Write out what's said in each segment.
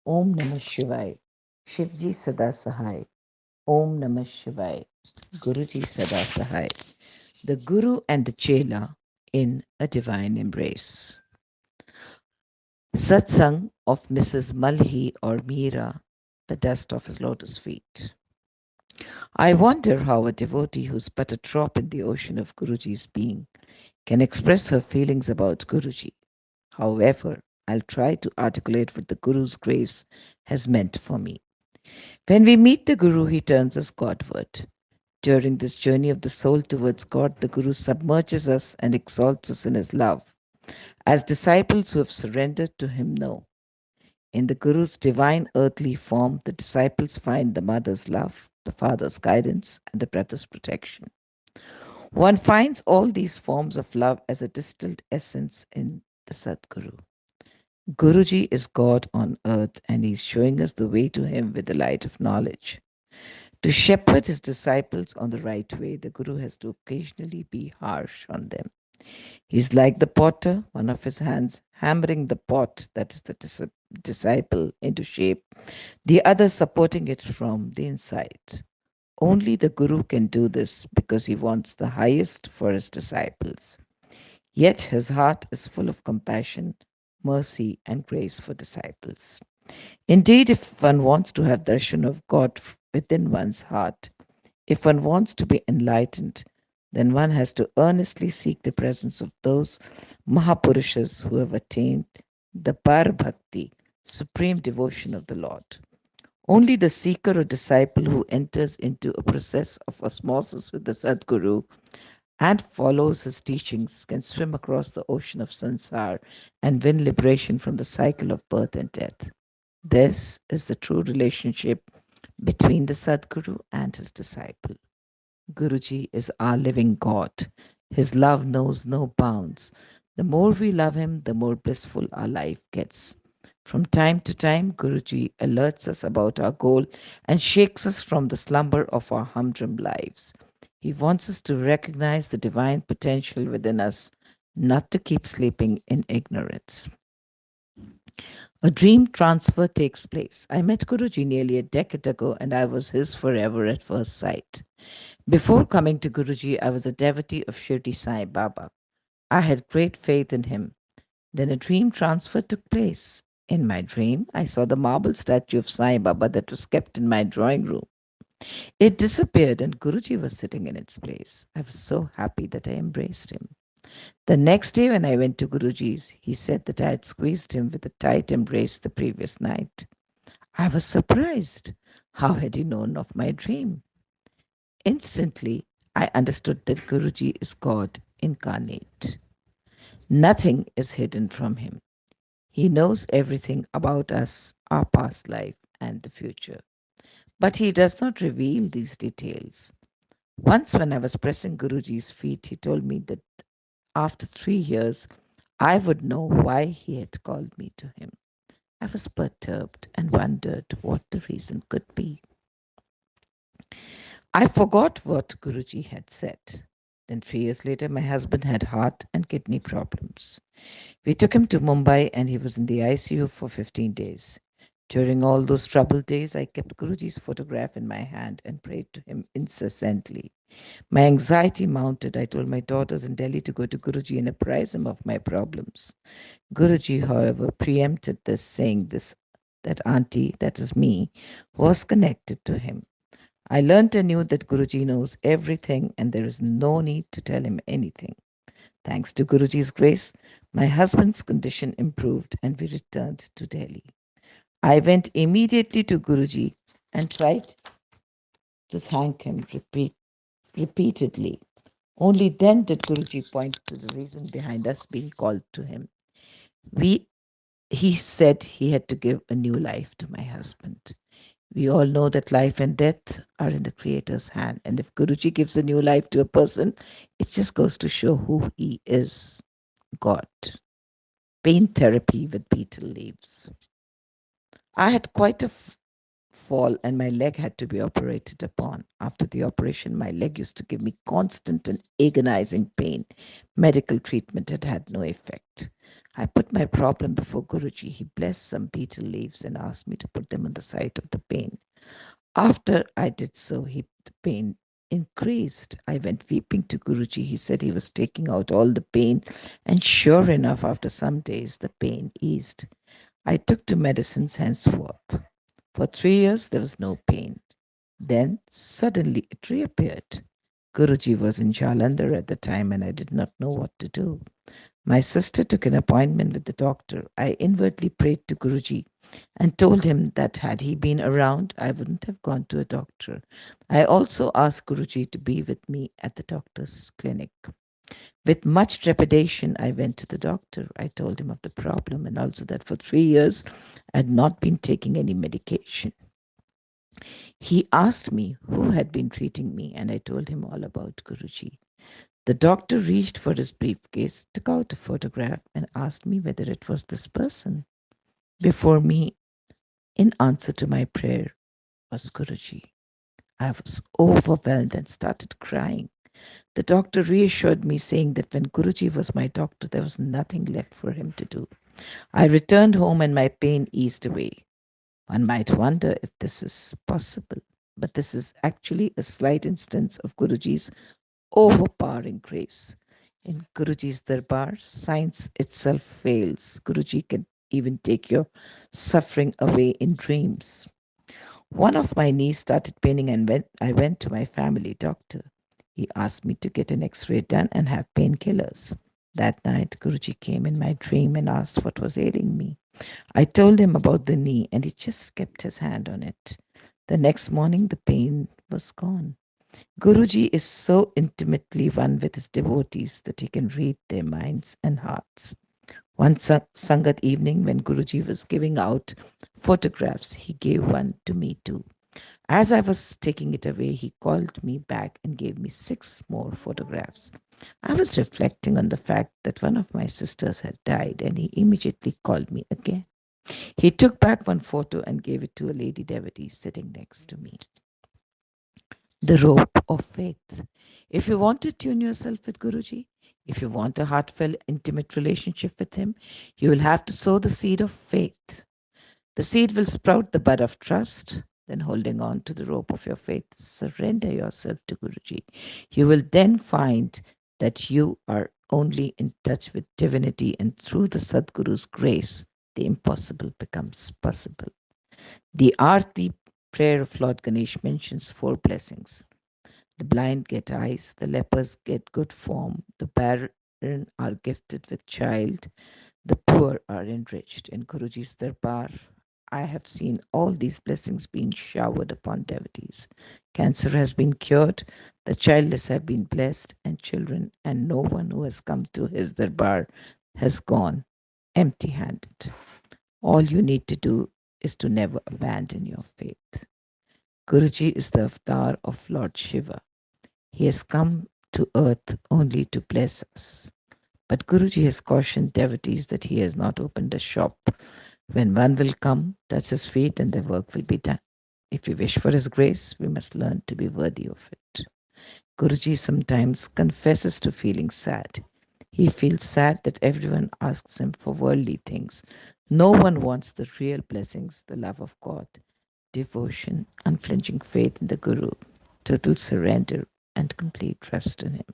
Om Namah Shivaya. Shivji Sada Sahai. Om Namah Shivaya. Guruji Sada Sahai. The Guru and the Chela in a Divine Embrace. Satsang of Mrs. Malhi or Meera, the dust of his lotus feet. I wonder how a devotee who's but a drop in the ocean of Guruji's being can express her feelings about Guruji. However, I'll try to articulate what the Guru's grace has meant for me. When we meet the Guru, he turns us Godward. During this journey of the soul towards God, the Guru submerges us and exalts us in his love. As disciples who have surrendered to him know, in the Guru's divine earthly form, the disciples find the mother's love, the father's guidance, and the brother's protection. One finds all these forms of love as a distilled essence in the Sadguru. Guruji is God on earth, and he is showing us the way to him with the light of knowledge. To shepherd his disciples on the right way, the Guru has to occasionally be harsh on them. He is like the potter, one of his hands hammering the pot, that is the disciple, into shape, the other supporting it from the inside. Only the Guru can do this because he wants the highest for his disciples. Yet his heart is full of compassion, mercy, and grace for disciples. Indeed, if one wants to have darshan of God within one's heart, if one wants to be enlightened, then one has to earnestly seek the presence of those Mahapurushas who have attained the Par Bhakti, supreme devotion of the Lord. Only the seeker or disciple who enters into a process of osmosis with the Sadguru and follows his teachings can swim across the ocean of sansar and win liberation from the cycle of birth and death. This is the true relationship between the Sadguru and his disciple. Guruji is our living God. His love knows no bounds. The more we love him, the more blissful our life gets. From time to time, Guruji alerts us about our goal and shakes us from the slumber of our humdrum lives. He wants us to recognize the divine potential within us, not to keep sleeping in ignorance. A dream transfer takes place. I met Guruji nearly a decade ago and I was his forever at first sight. Before coming to Guruji, I was a devotee of Shirdi Sai Baba. I had great faith in him. Then a dream transfer took place. In my dream, I saw the marble statue of Sai Baba that was kept in my drawing room. It disappeared and Guruji was sitting in its place. I was so happy that I embraced him. The next day, when I went to Guruji's, he said that I had squeezed him with a tight embrace the previous night. I was surprised. How had he known of my dream? Instantly, I understood that Guruji is God incarnate. Nothing is hidden from him. He knows everything about us, our past life, and the future. But he does not reveal these details. Once, when I was pressing Guruji's feet, he told me that after 3 years, I would know why he had called me to him. I was perturbed and wondered what the reason could be. I forgot what Guruji had said. Then 3 years later, my husband had heart and kidney problems. We took him to Mumbai and he was in the ICU for 15 days. During all those troubled days, I kept Guruji's photograph in my hand and prayed to him incessantly. My anxiety mounted. I told my daughters in Delhi to go to Guruji and apprise him of my problems. Guruji, however, preempted this, saying that auntie, that is me, was connected to him. I learnt anew that Guruji knows everything and there is no need to tell him anything. Thanks to Guruji's grace, my husband's condition improved and we returned to Delhi. I went immediately to Guruji and tried to thank him repeatedly. Only then did Guruji point to the reason behind us being called to him. He said he had to give a new life to my husband. We all know that life and death are in the Creator's hand. And if Guruji gives a new life to a person, it just goes to show who he is, God. Pain therapy with betel leaves. I had quite a fall and my leg had to be operated upon. After the operation, my leg used to give me constant and agonizing pain. Medical treatment had had no effect. I put my problem before Guruji. He blessed some betel leaves and asked me to put them on the site of the pain. After I did so, the pain increased. I went weeping to Guruji. He said he was taking out all the pain, and sure enough, after some days, the pain eased. I took to medicines henceforth. For 3 years, there was no pain. Then suddenly it reappeared. Guruji was in Jalandhar at the time, and I did not know what to do. My sister took an appointment with the doctor. I inwardly prayed to Guruji and told him that had he been around, I wouldn't have gone to a doctor. I also asked Guruji to be with me at the doctor's clinic. With much trepidation, I went to the doctor. I told him of the problem and also that for 3 years I had not been taking any medication. He asked me who had been treating me, and I told him all about Guruji. The doctor reached for his briefcase, took out a photograph, and asked me whether it was this person. Before me, in answer to my prayer, was Guruji. I was overwhelmed and started crying. The doctor reassured me, saying that when Guruji was my doctor, there was nothing left for him to do. I returned home and my pain eased away. One might wonder if this is possible, but this is actually a slight instance of Guruji's overpowering grace. In Guruji's darbar, science itself fails. Guruji can even take your suffering away in dreams. One of my knees started paining, and I went to my family doctor. He asked me to get an x-ray done and have painkillers. That night, Guruji came in my dream and asked what was ailing me. I told him about the knee, and he just kept his hand on it. The next morning, the pain was gone. Guruji is so intimately one with his devotees that he can read their minds and hearts. One Sangat evening, when Guruji was giving out photographs, he gave one to me too. As I was taking it away, he called me back and gave me 6 more photographs. I was reflecting on the fact that one of my sisters had died, and he immediately called me again. He took back one photo and gave it to a lady devotee sitting next to me. The rope of faith. If you want to tune yourself with Guruji, if you want a heartfelt, intimate relationship with him, you will have to sow the seed of faith. The seed will sprout the bud of trust. Then, holding on to the rope of your faith, surrender yourself to Guruji. You will then find that you are only in touch with divinity, and through the Sadguru's grace, the impossible becomes possible. The Aarti prayer of Lord Ganesh mentions 4 blessings. The blind get eyes, the lepers get good form, the barren are gifted with child, the poor are enriched. In Guruji's darbar, I have seen all these blessings being showered upon devotees. Cancer has been cured, the childless have been blessed, and no one who has come to his darbar has gone empty handed. All you need to do is to never abandon your faith. Guruji is the avatar of Lord Shiva. He has come to earth only to bless us. But Guruji has cautioned devotees that he has not opened a shop. When one will come, touch his feet, and the work will be done. If we wish for his grace, we must learn to be worthy of it. Guruji sometimes confesses to feeling sad. He feels sad that everyone asks him for worldly things. No one wants the real blessings, the love of God, devotion, unflinching faith in the Guru, total surrender, and complete trust in him.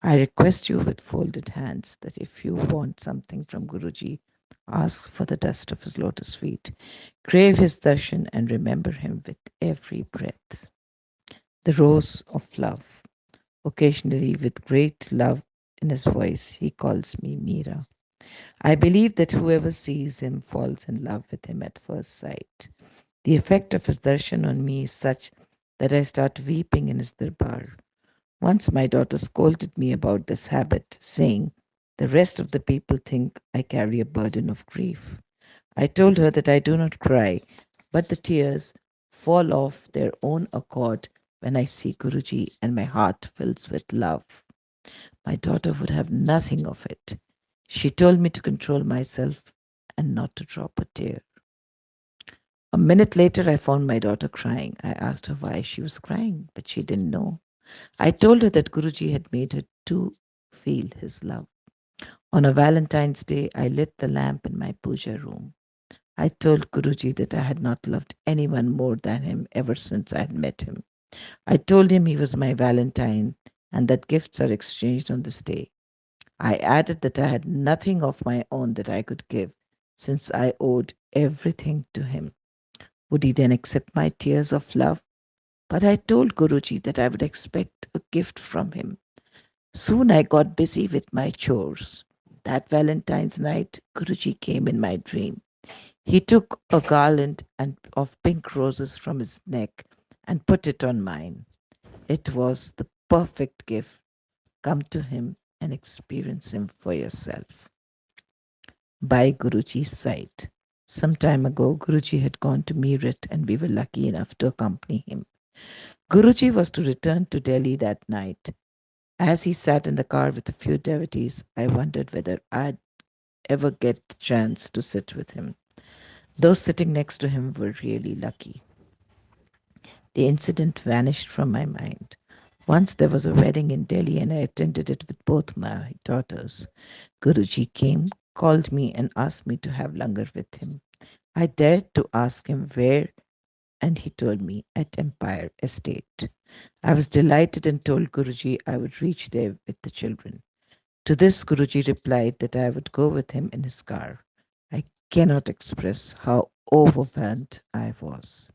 I request you with folded hands that if you want something from Guruji, ask for the dust of his lotus feet. Crave his darshan and remember him with every breath. The rose of love. Occasionally, with great love in his voice, he calls me Meera. I believe that whoever sees him falls in love with him at first sight. The effect of his darshan on me is such that I start weeping in his darbar. Once my daughter scolded me about this habit, saying, "The rest of the people think I carry a burden of grief." I told her that I do not cry, but the tears fall off their own accord when I see Guruji and my heart fills with love. My daughter would have nothing of it. She told me to control myself and not to drop a tear. A minute later, I found my daughter crying. I asked her why she was crying, but she didn't know. I told her that Guruji had made her to feel his love. On a Valentine's Day, I lit the lamp in my puja room. I told Guruji that I had not loved anyone more than him ever since I had met him. I told him he was my Valentine and that gifts are exchanged on this day. I added that I had nothing of my own that I could give, since I owed everything to him. Would he then accept my tears of love? But I told Guruji that I would expect a gift from him. Soon I got busy with my chores. That Valentine's night, Guruji came in my dream. He took a garland of pink roses from his neck and put it on mine. It was the perfect gift. Come to him and experience him for yourself. By Guruji's side. Some time ago, Guruji had gone to Meerut and we were lucky enough to accompany him. Guruji was to return to Delhi that night. As he sat in the car with a few devotees, I wondered whether I'd ever get the chance to sit with him. Those sitting next to him were really lucky. The incident vanished from my mind. Once there was a wedding in Delhi and I attended it with both my daughters. Guruji came, called me, and asked me to have langar with him. I dared to ask him where, and he told me at Empire Estate. I was delighted and told Guruji I would reach there with the children. To this, Guruji replied that I would go with him in his car. I cannot express how overwhelmed I was.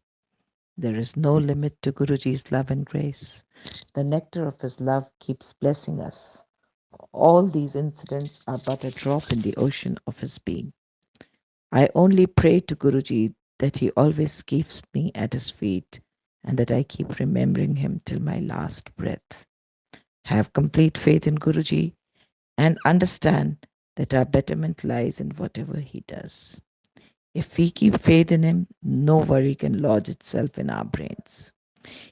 There is no limit to Guruji's love and grace. The nectar of his love keeps blessing us. All these incidents are but a drop in the ocean of his being. I only pray to Guruji that he always keeps me at his feet and that I keep remembering him till my last breath. Have complete faith in Guruji and understand that our betterment lies in whatever he does. If we keep faith in him, no worry can lodge itself in our brains.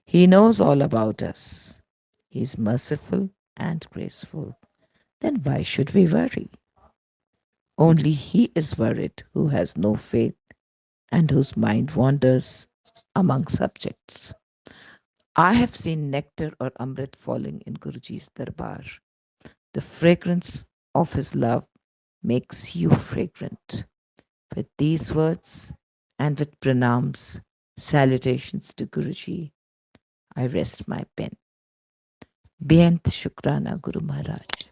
He knows all about us. He is merciful and graceful. Then why should we worry? Only he is worried who has no faith and whose mind wanders among subjects. I have seen nectar or amrit falling in Guruji's darbar. The fragrance of his love makes you fragrant. With these words and with pranams, salutations to Guruji, I rest my pen. Beyant Shukrana Guru Maharaj.